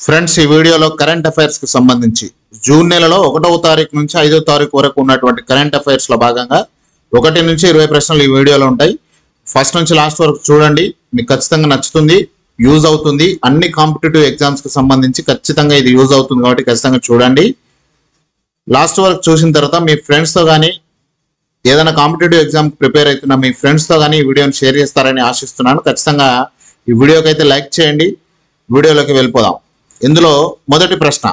Friends, ఈ వీడియోలో current affairs కి సంబంధించి జూన్ నెలలో 1వ తారీఖు నుంచి 5వ తారీఖు వరకు ఉన్నటువంటి కరెంట్ అఫైర్స్ లో భాగంగా 1 నుంచి 20 ప్రశ్నలు ఈ వీడియోలో ఉంటాయి. ఫస్ట్ నుంచి లాస్ట్ వరకు చూడండి, మీకు ఖచ్చితంగా నచ్చుతుంది, యూజ్ అవుతుంది. అన్ని కాంపిటేటివ్ ఎగ్జామ్స్ కి సంబంధించి ఖచ్చితంగా ఇది యూజ్ అవుతుంది కాబట్టి ఖచ్చితంగా చూడండి. లాస్ట్ వరకు చూసిన తర్వాత మీ ఫ్రెండ్స్ తో కానీ ఏదైనా కాంపిటేటివ్ ఎగ్జామ్ ప్రిపేర్ అవుతున్న మీ ఫ్రెండ్స్ తో కానీ ఈ వీడియోని షేర్ చేస్తారని ఆశిస్తున్నాను. ఖచ్చితంగా ఈ వీడియోకి అయితే లైక్ చేయండి. వీడియోలోకి వెళ్ళిపోదాం. ఇందులో మొదటి ప్రశ్న,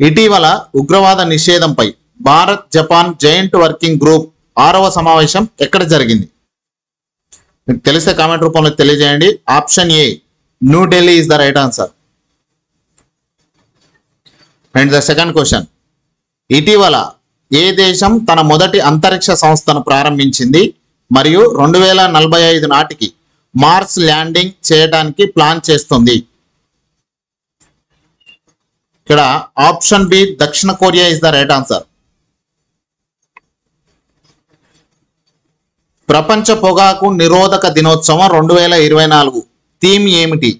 ఇటీవల ఉగ్రవాద నిషేధంపై Bharat Japan joint working group 6వ సమావేశం ఎక్కడ జరిగింది? మీకు తెలిస్తే కామెంట్ రూపంలో తెలియజేయండి. Option A New Delhi is the right answer. And the second question, ఇటీవల ఏ దేశం తన మొదటి అంతరిక్ష సంస్థను ప్రారంభించింది మరియు 2045 నాటికి మార్స్ ల్యాండింగ్ చేయడానికి ప్లాన్ చేస్తుంది? ఇక్కడ ఆప్షన్ బి దక్షిణ Korea is the right answer. ప్రపంచ పొగాకు నిరోధక దినోత్సవం 2024 థీమ్ ఏమిటి?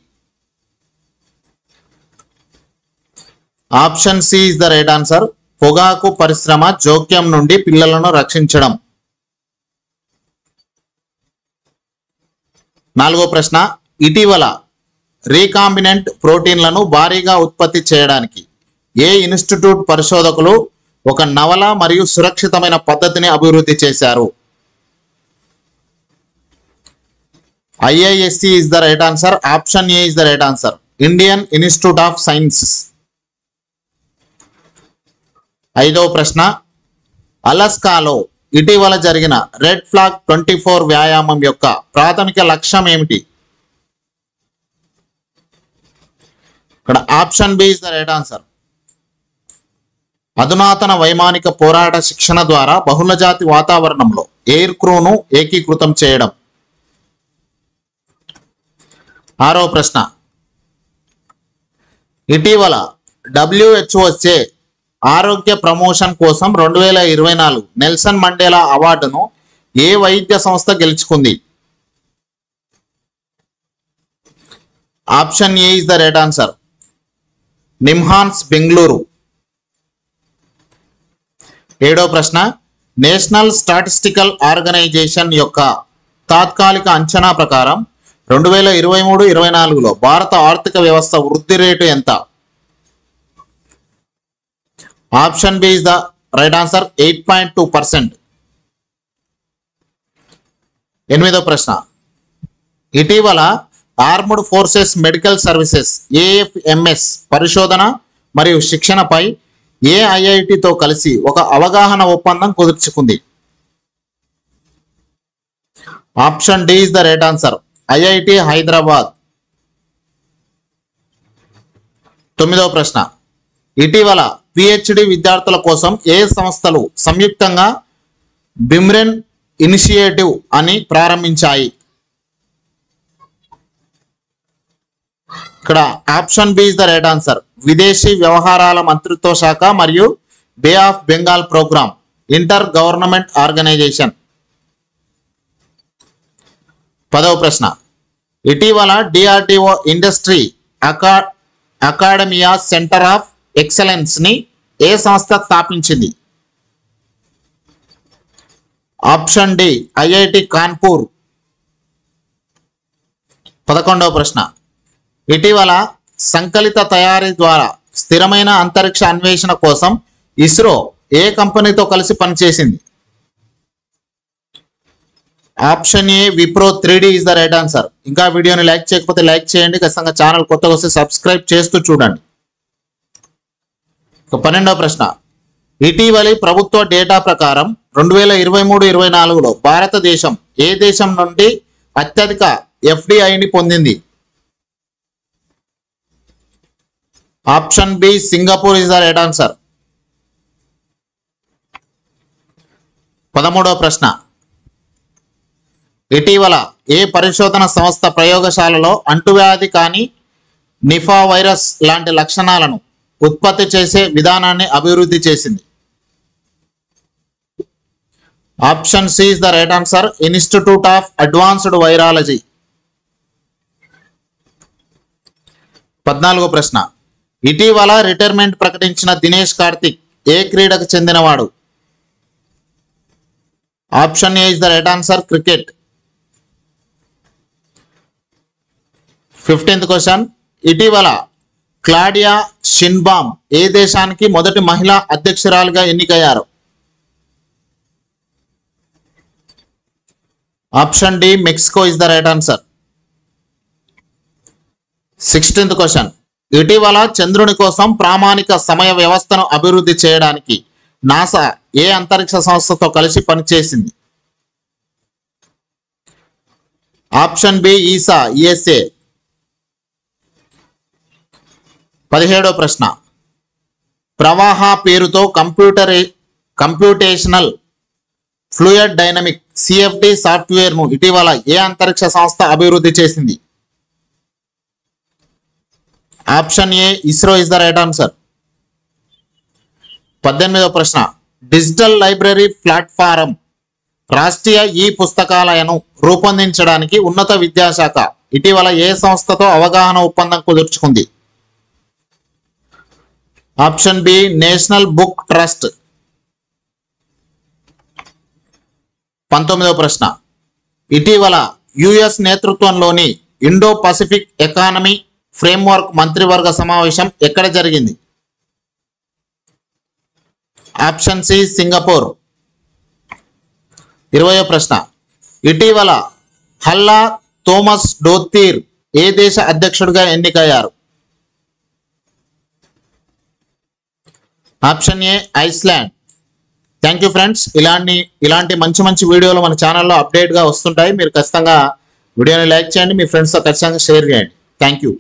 Option C is the right answer. పొగాకు పరిశ్రమ జోక్యం నుండి పిల్లలను రక్షించడం. 4వ ప్రశ్న, ఇటీవల రీకాంబినెంట్ ప్రోటీన్లను భారీగా ఉత్పత్తి చేయడానికి ఏ ఇన్స్టిట్యూట్ పరిశోధకులు ఒక నవల మరియు సురక్షితమైన పద్ధతిని అభివృద్ధి చేశారు? IISc is the right answer. Option A is the right answer. Indian institute of science. 5వ ప్రశ్న, అలాస్కాలో ఇటీవల జరిగిన రెడ్ ఫ్లాగ్ 24 వ్యాయామం యొక్క ప్రాథమిక లక్ష్యం ఏమిటి? ఇక్కడ option B is the right answer. అధునాతన వైమానిక పోరాట శిక్షణ ద్వారా బహుళజాతి వాతావరణంలో ఎయిర్ క్రూను ఏకీకృతం చేయడం. 6వ ప్రశ్న, ఇటీవల WHO చే ఆరోగ్య ప్రమోషన్ కోసం 2024 నెల్సన్ మండేలా అవార్డును ఏ వైద్య సంస్థ గెలుచుకుంది? Option A is the right answer. NIMHANS Bengaluru. 7వ ప్రశ్న, నేషనల్ స్టాటిస్టికల్ ఆర్గనైజేషన్ యొక్క తాత్కాలిక అంచనా ప్రకారం 2023-24లో భారత ఆర్థిక వ్యవస్థ వృద్ధి రేటు ఎంత? Option B is the right answer. 8.2%. 8వ ప్రశ్న, ఇటీవల armed forces medical services AFMS పరిశోధన మరియు శిక్షణపై ఏ IITతో కలిసి ఒక అవగాహన ఒప్పందం కుదుర్చుకుంది? Option D is the right answer. IIT Hyderabad. 9వ ప్రశ్న, ఇటీవల PhD విద్యార్థుల కోసం ఏ సంస్థలు సంయుక్తంగా బిమ్రెన్ ఇనిషియేటివ్ అని ప్రారంభించాయి? ఇక్కడ option B is the right answer. విదేశీ వ్యవహారాల మంత్రిత్వ శాఖ మరియు bay of Bengal programme inter government organisation. 10వ ప్రశ్న, ఇటీవల DRDO industry academia centre of excellence ని ఏ సంస్థ స్థాపించింది? Option D IIT Kanpur. 11వ ప్రశ్న, ఇటీవల సంకలిత తయారీ ద్వారా స్థిరమైన అంతరిక్ష అన్వేషణ కోసం ఇస్రో ఏ కంపెనీతో కలిసి పనిచేసింది? Option A Wipro 3D is the right answer. ఇంకా వీడియోని లైక్ చేయకపోతే లైక్ చేయండి. ఖచ్చితంగా ఛానల్ కొత్తగా వస్తే సబ్స్క్రైబ్ చేస్తూ చూడండి. 12వ ప్రశ్న, ఇటీవలి ప్రభుత్వ డేటా ప్రకారం 2023-24లో భారతదేశం ఏ దేశం నుండి అత్యధిక FDIని పొందింది? Option B Singapore is the right answer. 13వ ప్రశ్న, ఇటీవల ఏ పరిశోధన సంస్థ ప్రయోగశాలలో అంటువ్యాధి కాని నిఫా వైరస్ లాంటి లక్షణాలను ఉత్పత్తి చేసే విధానాన్ని అభివృద్ధి చేసింది? Option C is the right answer. Institute of advanced virology. 14వ ప్రశ్న, ఇటీవల రిటైర్మెంట్ ప్రకటించిన దినేష్ కార్తిక్ ఏ క్రీడకు చెందినవాడు? Option A is the right answer, cricket. 15th question, ఇటీవల క్లాడియా షిన్బామ్ ఏ దేశానికి మొదటి మహిళా అధ్యక్షురాలుగా ఎన్నికయ్యారు? Option D, Mexico is the right answer. 16th question, ఇటీవల చంద్రుని కోసం ప్రామాణిక సమయ వ్యవస్థను అభివృద్ధి చేయడానికి నాసా ఏ అంతరిక్ష సంస్థతో కలిసి పనిచేసింది? ఆప్షన్ బి, ఈసా యుఎస్ఏ. 17వ ప్రశ్న, ప్రవాహ పేరుతో కంప్యూటేషనల్ ఫ్లూయిడ్ డైనమిక్ సిఎఫ్డి సాఫ్ట్వేర్ను ఇటీవల ఏ అంతరిక్ష సంస్థ అభివృద్ధి చేసింది? Option A, ISRO is the right answer. 18వ ప్రశ్న, డిజిటల్ లైబ్రరీ ప్లాట్ఫారం రాష్ట్రీయ ఈ పుస్తకాలయను రూపొందించడానికి ఉన్నత విద్యాశాఖ ఇటీవల ఏ సంస్థతో అవగాహన ఒప్పందం కుదుర్చుకుంది? Option B, national book trust. 19వ ప్రశ్న, ఇటీవల యుఎస్ నేతృత్వంలోని ఇండో పసిఫిక్ ఎకానమీ ఫ్రేమ్వర్క్ మంత్రివర్గ సమావేశం ఎక్కడ జరిగింది? Option C, Singapore. 20వ ప్రశ్న, ఇటీవల హల్లా థోమస్ డోత్తీర్ ఏ దేశ అధ్యక్షుడిగా ఎన్నికయ్యారు? Option A, Iceland. Thank you friends. ఇలాంటి మంచి వీడియోలు మన ఛానల్లో అప్డేట్గా వస్తుంటాయి. మీరు ఖచ్చితంగా వీడియోని లైక్ చేయండి, మీ ఫ్రెండ్స్తో ఖచ్చితంగా షేర్ చేయండి. Thank you.